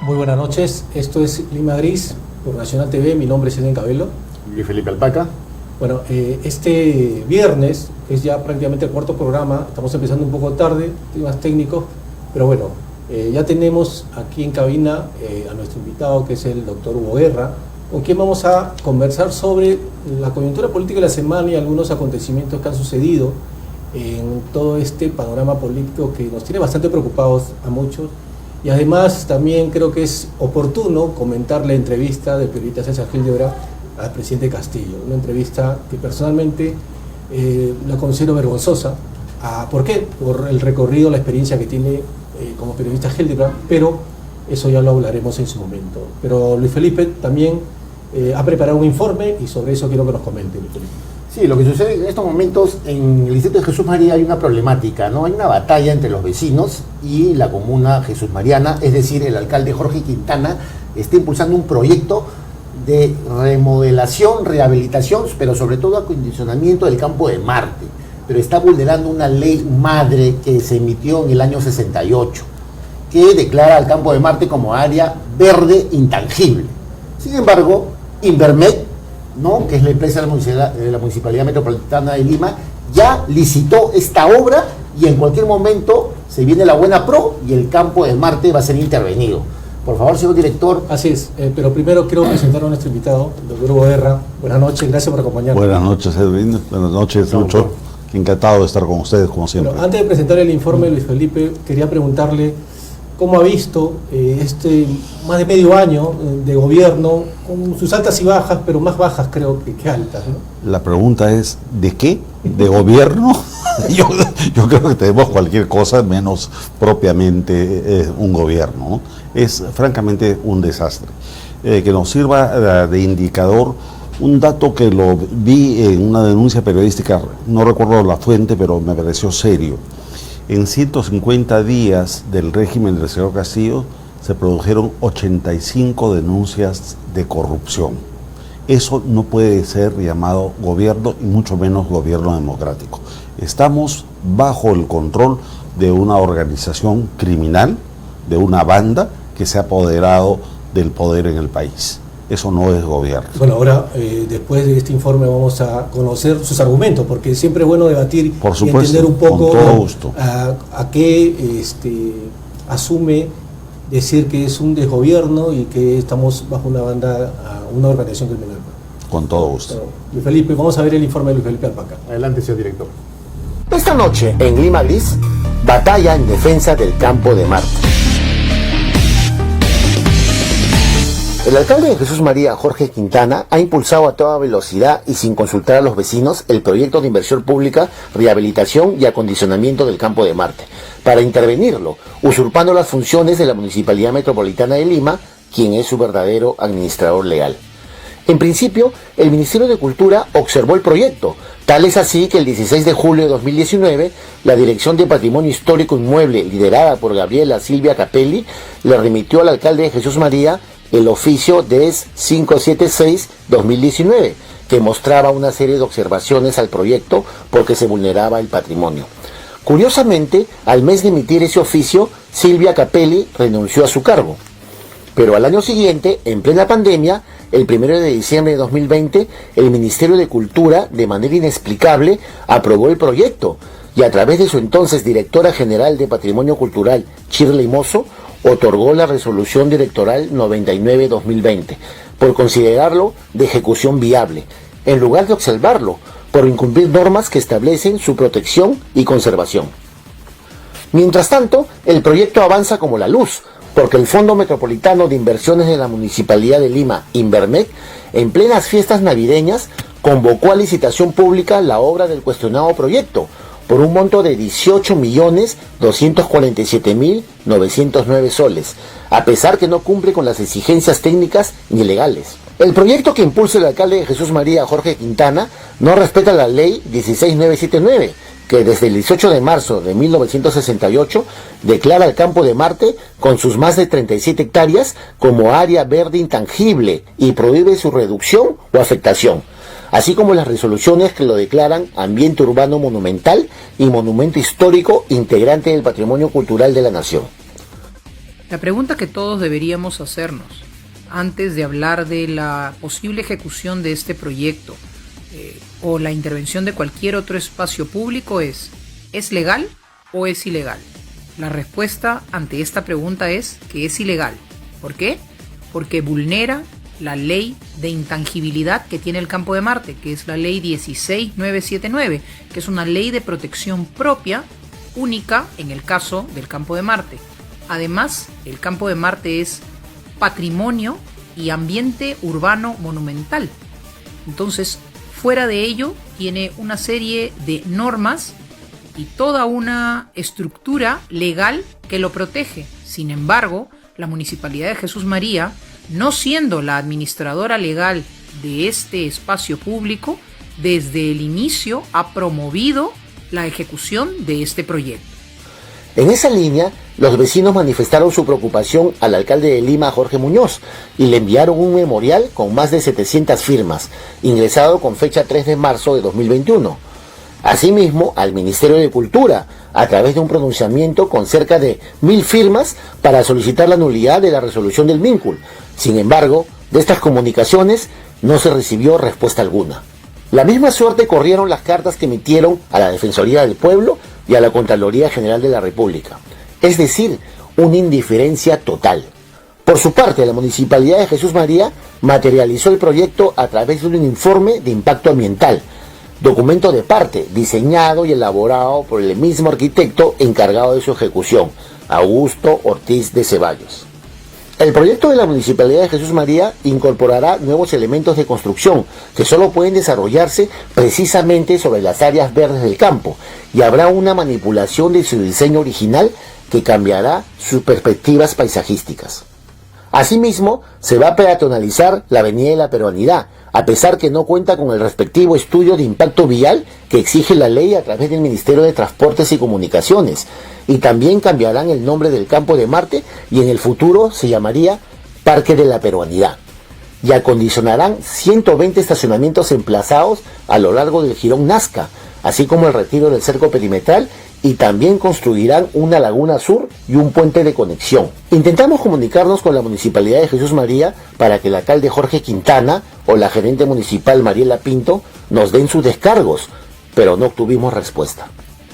Muy buenas noches, esto es Lima Gris por Nacional TV, mi nombre es Eden Cabello. Luis Felipe Alpaca. Bueno, este viernes, que es ya prácticamente el cuarto programa, estamos empezando un poco tarde, temas técnicos, pero bueno, ya tenemos aquí en cabina a nuestro invitado, que es el doctor Hugo Guerra, con quien vamos a conversar sobre la coyuntura política de la semana y algunos acontecimientos que han sucedido en todo este panorama político que nos tiene bastante preocupados a muchos. Y además también creo que es oportuno comentar la entrevista del periodista César Hildebrand al presidente Castillo, una entrevista que personalmente la considero vergonzosa. ¿Por qué? Por el recorrido, la experiencia que tiene como periodista Hildebrand, pero eso ya lo hablaremos en su momento. Pero Luis Felipe también ha preparado un informe y sobre eso quiero que nos comente, Luis Felipe. Sí, lo que sucede en estos momentos en el distrito de Jesús María hay una problemática, ¿no? Hay una batalla entre los vecinos y la comuna Jesús Mariana, es decir, el alcalde Jorge Quintana está impulsando un proyecto de remodelación, rehabilitación, pero sobre todo acondicionamiento del campo de Marte, pero está vulnerando una ley madre que se emitió en el año 68, que declara al campo de Marte como área verde intangible. Sin embargo, Invermed, ¿no?, que es la empresa de la Municipalidad Metropolitana de Lima, ya licitó esta obra y en cualquier momento se viene la buena pro y el campo de Marte va a ser intervenido. Por favor, señor director. Así es, pero primero quiero presentar a nuestro invitado, el doctor Hugo Guerra. Buenas noches, gracias por acompañarnos. Buenas noches, Edwin. Buenas noches, Lucho. Encantado de estar con ustedes, como siempre. Bueno, antes de presentar el informe, Luis Felipe, quería preguntarle cómo ha visto este más de medio año de gobierno, con sus altas y bajas, pero más bajas creo que altas, ¿no? La pregunta es, ¿de qué? ¿De gobierno? yo creo que tenemos cualquier cosa menos propiamente un gobierno, ¿no? Es francamente un desastre. Que nos sirva de indicador un dato que lo vi en una denuncia periodística, no recuerdo la fuente, pero me pareció serio. En 150 días del régimen del señor Castillo se produjeron 85 denuncias de corrupción. Eso no puede ser llamado gobierno y mucho menos gobierno democrático. Estamos bajo el control de una organización criminal, de una banda que se ha apoderado del poder en el país. Eso no es gobierno. Bueno, ahora, después de este informe vamos a conocer sus argumentos, porque siempre es bueno debatir por supuesto, y entender un poco con todo gusto. A qué asume decir que es un desgobierno y que estamos bajo una banda, una organización criminal. Con todo gusto. Bueno, Luis Felipe, vamos a ver el informe de Luis Felipe Alpaca. Adelante, señor director. Esta noche, en Lima Gris, batalla en defensa del campo de Marte. El alcalde de Jesús María, Jorge Quintana, ha impulsado a toda velocidad y sin consultar a los vecinos el proyecto de inversión pública, rehabilitación y acondicionamiento del campo de Marte, para intervenirlo, usurpando las funciones de la Municipalidad Metropolitana de Lima, quien es su verdadero administrador legal. En principio, el Ministerio de Cultura observó el proyecto, tal es así que el 16 de julio de 2019, la Dirección de Patrimonio Histórico Inmueble, liderada por Gabriela Silvia Capelli, le remitió al alcalde de Jesús María el oficio DES 576-2019, que mostraba una serie de observaciones al proyecto porque se vulneraba el patrimonio. Curiosamente, al mes de emitir ese oficio, Silvia Capelli renunció a su cargo. Pero al año siguiente, en plena pandemia, el 1 de diciembre de 2020, el Ministerio de Cultura, de manera inexplicable, aprobó el proyecto y a través de su entonces directora general de Patrimonio Cultural, Shirley Mozo, otorgó la resolución directoral 99-2020 por considerarlo de ejecución viable, en lugar de observarlo por incumplir normas que establecen su protección y conservación. Mientras tanto, el proyecto avanza como la luz, porque el Fondo Metropolitano de Inversiones de la Municipalidad de Lima, Invermed, en plenas fiestas navideñas, convocó a licitación pública la obra del cuestionado proyecto, por un monto de 18.247.909 soles, a pesar que no cumple con las exigencias técnicas ni legales. El proyecto que impulsa el alcalde de Jesús María, Jorge Quintana, no respeta la ley 16979, que desde el 18 de marzo de 1968 declara el campo de Marte con sus más de 37 hectáreas como área verde intangible y prohíbe su reducción o afectación, así como las resoluciones que lo declaran ambiente urbano monumental y monumento histórico integrante del patrimonio cultural de la nación. La pregunta que todos deberíamos hacernos antes de hablar de la posible ejecución de este proyecto o la intervención de cualquier otro espacio público ¿es legal o es ilegal? La respuesta ante esta pregunta es que es ilegal. ¿Por qué? Porque vulnera la ley de intangibilidad que tiene el campo de Marte, que es la ley 16979, que es una ley de protección propia, única en el caso del campo de Marte. Además, el campo de Marte es patrimonio y ambiente urbano monumental. Entonces, fuera de ello, tiene una serie de normas y toda una estructura legal que lo protege. Sin embargo, la Municipalidad de Jesús María, no siendo la administradora legal de este espacio público, desde el inicio ha promovido la ejecución de este proyecto. En esa línea, los vecinos manifestaron su preocupación al alcalde de Lima, Jorge Muñoz, y le enviaron un memorial con más de 700 firmas, ingresado con fecha 3 de marzo de 2021. Asimismo, al Ministerio de Cultura, a través de un pronunciamiento con cerca de 1000 firmas para solicitar la nulidad de la resolución del vínculo. Sin embargo, de estas comunicaciones no se recibió respuesta alguna. La misma suerte corrieron las cartas que emitieron a la Defensoría del Pueblo y a la Contraloría General de la República. Es decir, una indiferencia total. Por su parte, la Municipalidad de Jesús María materializó el proyecto a través de un informe de impacto ambiental, documento de parte diseñado y elaborado por el mismo arquitecto encargado de su ejecución, Augusto Ortiz de Ceballos. El proyecto de la Municipalidad de Jesús María incorporará nuevos elementos de construcción que solo pueden desarrollarse precisamente sobre las áreas verdes del campo, y habrá una manipulación de su diseño original que cambiará sus perspectivas paisajísticas. Asimismo, se va a peatonalizar la Avenida de la Peruanidad, a pesar que no cuenta con el respectivo estudio de impacto vial que exige la ley a través del Ministerio de Transportes y Comunicaciones, y también cambiarán el nombre del campo de Marte y en el futuro se llamaría Parque de la Peruanidad, y acondicionarán 120 estacionamientos emplazados a lo largo del jirón Nazca, así como el retiro del cerco perimetral, y también construirán una laguna sur y un puente de conexión. Intentamos comunicarnos con la Municipalidad de Jesús María para que el alcalde Jorge Quintana o la gerente municipal Mariela Pinto nos den sus descargos, pero no obtuvimos respuesta.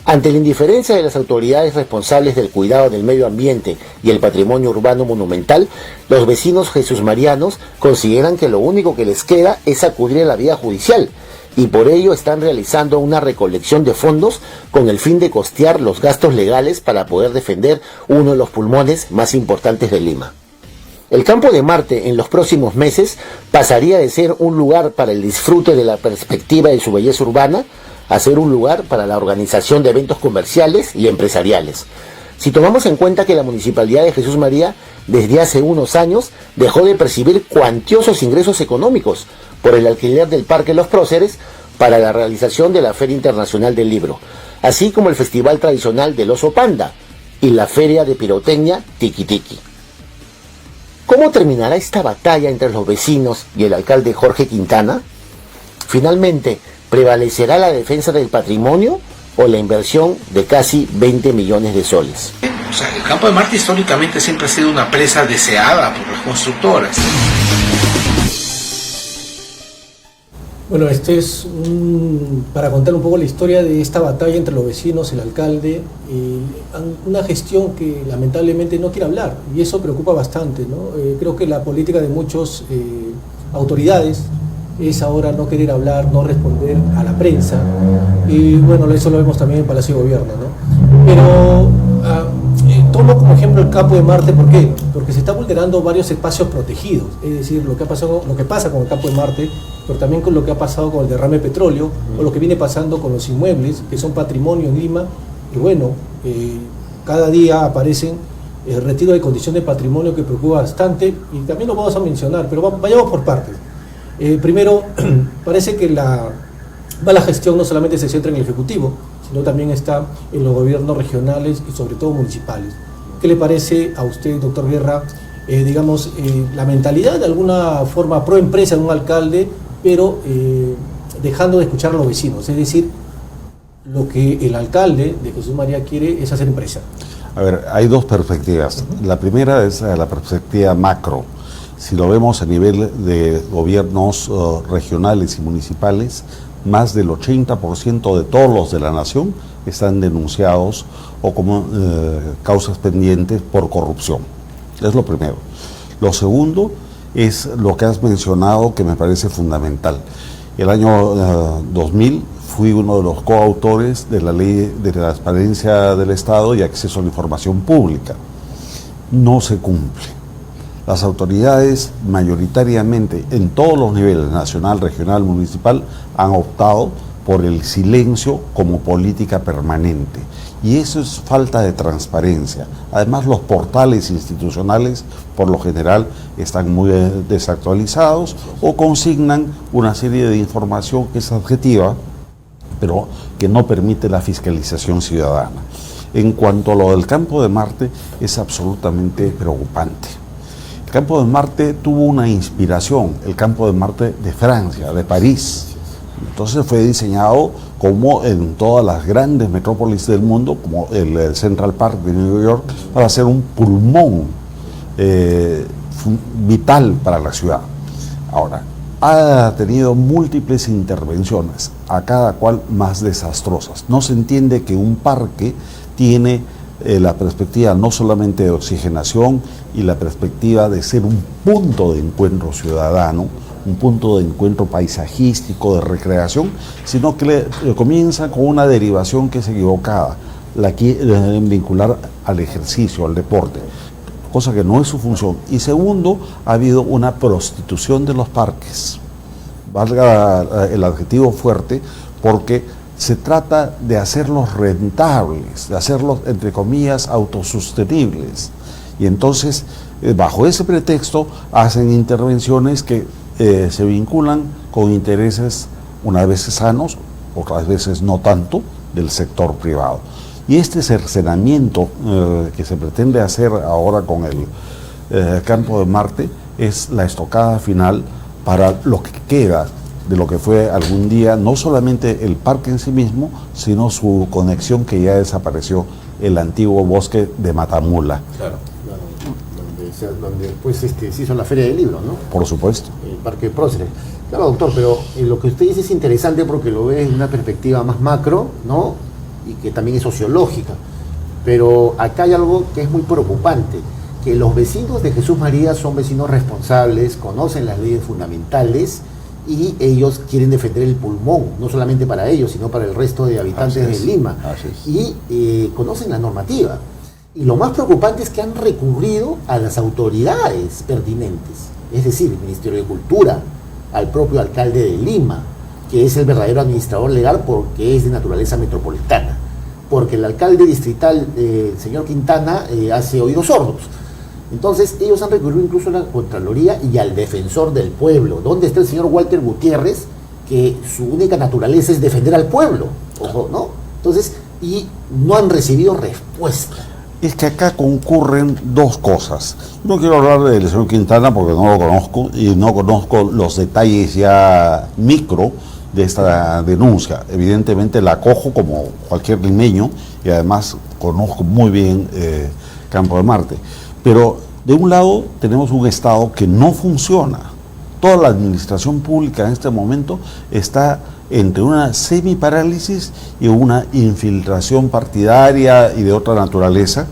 Ante la indiferencia de las autoridades responsables del cuidado del medio ambiente y el patrimonio urbano monumental, los vecinos jesusmarianos consideran que lo único que les queda es acudir a la vía judicial, y por ello están realizando una recolección de fondos con el fin de costear los gastos legales para poder defender uno de los pulmones más importantes de Lima. El campo de Marte en los próximos meses pasaría de ser un lugar para el disfrute de la perspectiva de su belleza urbana a ser un lugar para la organización de eventos comerciales y empresariales. Si tomamos en cuenta que la Municipalidad de Jesús María desde hace unos años dejó de percibir cuantiosos ingresos económicos por el alquiler del Parque Los Próceres para la realización de la Feria Internacional del Libro, así como el Festival Tradicional del Oso Panda y la Feria de Pirotecnia Tiki Tiki. ¿Cómo terminará esta batalla entre los vecinos y el alcalde Jorge Quintana? Finalmente, ¿prevalecerá la defensa del patrimonio o la inversión de casi 20 millones de soles? O sea, el campo de Marte históricamente siempre ha sido una presa deseada por las constructoras. Bueno, este es para contar un poco la historia de esta batalla entre los vecinos, el alcalde, una gestión que lamentablemente no quiere hablar, y eso preocupa bastante, ¿no? Creo que la política de muchas autoridades es ahora no querer hablar, no responder a la prensa, y bueno, eso lo vemos también en Palacio de Gobierno, ¿no? Pero tomo como ejemplo el campo de Marte. ¿Por qué? Porque se está vulnerando varios espacios protegidos, es decir, lo que pasa con el campo de Marte, pero también con lo que ha pasado con el derrame de petróleo, o lo que viene pasando con los inmuebles, que son patrimonio en Lima, y bueno, cada día aparecen retiros de condición de patrimonio que preocupa bastante, y también lo vamos a mencionar, pero vayamos por partes. Primero, parece que la mala gestión no solamente se centra en el Ejecutivo, sino también está en los gobiernos regionales y sobre todo municipales. ¿Qué le parece a usted, doctor Guerra, la mentalidad de alguna forma pro empresa de un alcalde, pero dejando de escuchar a los vecinos? Es decir, lo que el alcalde de Jesús María quiere es hacer empresa. A ver, hay dos perspectivas. La primera es la perspectiva macro. Si lo vemos a nivel de gobiernos regionales y municipales, más del 80% de todos los de la nación están denunciados o como causas pendientes por corrupción. Es lo primero. Lo segundo es lo que has mencionado, que me parece fundamental. El año 2000 fui uno de los coautores de la Ley de Transparencia del Estado y Acceso a la Información Pública. No se cumple. Las autoridades mayoritariamente en todos los niveles, nacional, regional, municipal, han optado por el silencio como política permanente. Y eso es falta de transparencia. Además, los portales institucionales, por lo general, están muy desactualizados o consignan una serie de información que es objetiva, pero que no permite la fiscalización ciudadana. En cuanto a lo del Campo de Marte, es absolutamente preocupante. El Campo de Marte tuvo una inspiración, el Campo de Marte de Francia, de París. Entonces fue diseñado como en todas las grandes metrópolis del mundo, como el Central Park de New York, para ser un pulmón vital para la ciudad. Ahora, ha tenido múltiples intervenciones, a cada cual más desastrosas. No se entiende que un parque tiene la perspectiva no solamente de oxigenación y la perspectiva de ser un punto de encuentro ciudadano, un punto de encuentro paisajístico, de recreación, sino que comienza con una derivación que es equivocada, la quieren vincular al ejercicio, al deporte, cosa que no es su función. Y segundo, ha habido una prostitución de los parques, valga el adjetivo fuerte, porque se trata de hacerlos rentables, de hacerlos, entre comillas, autosostenibles. Y entonces, bajo ese pretexto, hacen intervenciones que se vinculan con intereses unas veces sanos, otras veces no tanto, del sector privado. Y este cercenamiento que se pretende hacer ahora con el Campo de Marte es la estocada final para lo que queda de lo que fue algún día no solamente el parque en sí mismo, sino su conexión que ya desapareció, el antiguo bosque de Matamula. Claro, donde después se hizo la Feria del Libro, ¿no? Por supuesto. El Parque Próceres. Claro, doctor, pero lo que usted dice es interesante porque lo ve en una perspectiva más macro, ¿no? Y que también es sociológica. Pero acá hay algo que es muy preocupante, que los vecinos de Jesús María son vecinos responsables, conocen las leyes fundamentales y ellos quieren defender el pulmón, no solamente para ellos, sino para el resto de habitantes de Lima. Y conocen la normativa. Y lo más preocupante es que han recurrido a las autoridades pertinentes, es decir, el Ministerio de Cultura, al propio alcalde de Lima, que es el verdadero administrador legal porque es de naturaleza metropolitana, porque el alcalde distrital, el señor Quintana, hace oídos sordos. Entonces ellos han recurrido incluso a la Contraloría y al defensor del pueblo. ¿Dónde está el señor Walter Gutiérrez, que su única naturaleza es defender al pueblo? Ojo, ¿no? Entonces, y no han recibido respuesta. Es que acá concurren dos cosas. No quiero hablar del señor Quintana porque no lo conozco y no conozco los detalles ya micro de esta denuncia. Evidentemente la acojo como cualquier limeño y además conozco muy bien Campo de Marte. Pero de un lado tenemos un Estado que no funciona. Toda la administración pública en este momento está entre una semiparálisis y una infiltración partidaria y de otra naturaleza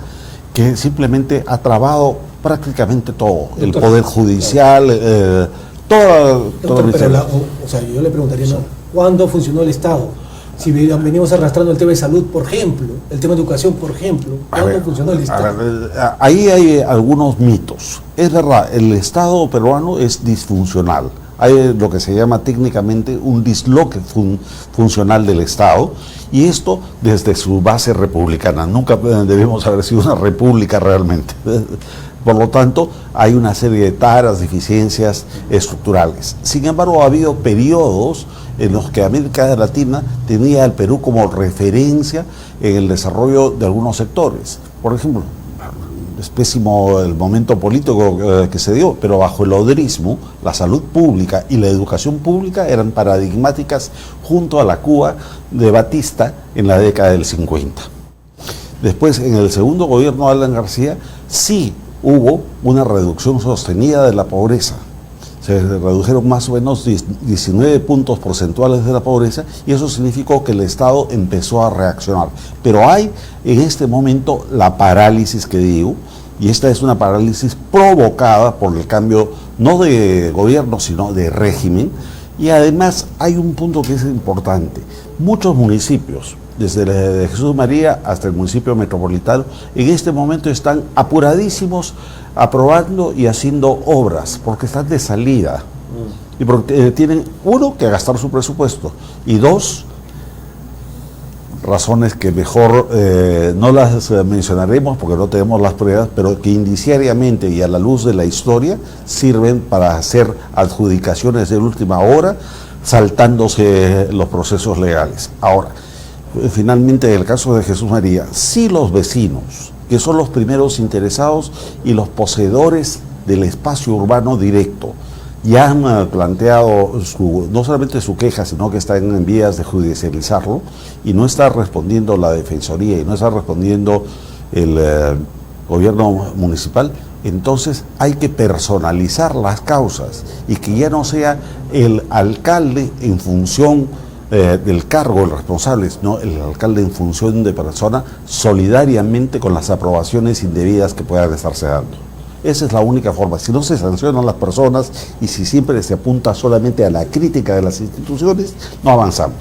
que simplemente ha trabado prácticamente todo, el Poder Judicial, toda pero yo le preguntaría, ¿no? ¿Cuándo funcionó el Estado? Si venimos arrastrando el tema de salud, por ejemplo, el tema de educación, por ejemplo, ¿cuándo funcionó el Estado? Ahí hay algunos mitos. Es verdad, el Estado peruano es disfuncional. Hay lo que se llama técnicamente un disloque funcional del Estado, y esto desde su base republicana. Nunca debemos haber sido una república realmente. Por lo tanto, hay una serie de taras, deficiencias estructurales. Sin embargo, ha habido periodos en los que América Latina tenía al Perú como referencia en el desarrollo de algunos sectores. Por ejemplo, es pésimo el momento político que se dio, pero bajo el odrismo, la salud pública y la educación pública eran paradigmáticas junto a la Cuba de Batista en la década del 50. Después, en el segundo gobierno de Alan García, sí hubo una reducción sostenida de la pobreza. Se redujeron más o menos 19 puntos porcentuales de la pobreza y eso significó que el Estado empezó a reaccionar. Pero hay en este momento la parálisis que digo, y esta es una parálisis provocada por el cambio no de gobierno sino de régimen. Y además hay un punto que es importante. Muchos municipios, desde de Jesús María hasta el municipio metropolitano, en este momento están apuradísimos aprobando y haciendo obras, porque están de salida. Y porque tienen, uno, que gastar su presupuesto, y dos, razones que mejor no las mencionaremos porque no tenemos las pruebas, pero que indiciariamente y a la luz de la historia sirven para hacer adjudicaciones de última hora, saltándose los procesos legales. Ahora, finalmente, en el caso de Jesús María, sí los vecinos, que son los primeros interesados y los poseedores del espacio urbano directo, ya han planteado no solamente su queja, sino que están en vías de judicializarlo, y no está respondiendo la Defensoría y no está respondiendo el gobierno municipal. Entonces hay que personalizar las causas y que ya no sea el alcalde en función del cargo, el responsable, sino el alcalde en función de persona, solidariamente con las aprobaciones indebidas que puedan estarse dando. Esa es la única forma. Si no se sancionan las personas y si siempre se apunta solamente a la crítica de las instituciones, no avanzamos.